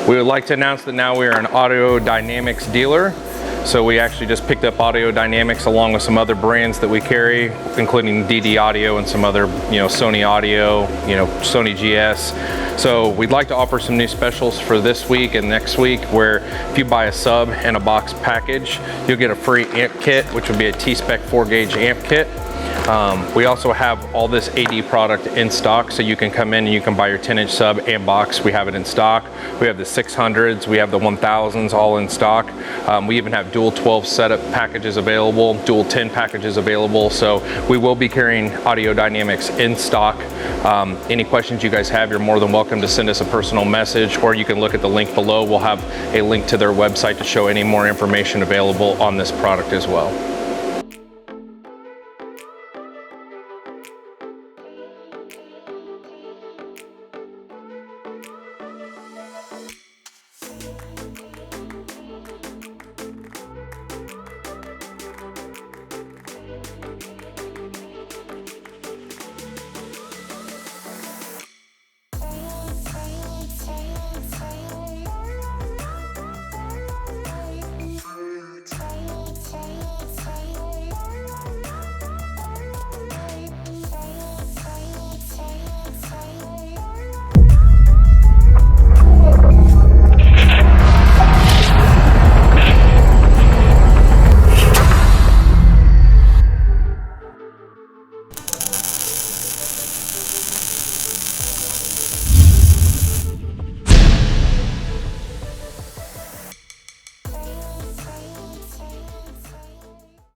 We would like to announce that now we are an AUDIODYNAMICS dealer. So we actually just picked up AUDIODYNAMICS along with some other brands that we carry, including DD Audio and some other, Sony Audio, Sony GS. So we'd like to offer some new specials for this week and next week, where if you buy a sub and a box package, you'll get a free amp kit, which would be a T-Spec 4-gauge amp kit. We also have all this AD product in stock, so you can come in and you can buy your 10-inch sub and box. We have it in stock. We have the 600s, we have the 1000s all in stock. We even have dual 12 setup packages available, dual 10 packages available. So we will be carrying AUDIODYNAMICS in stock. Any questions you guys have, you're more than welcome to send us a personal message, or you can look at the link below. We'll have a link to their website to show any more information available on this product as well.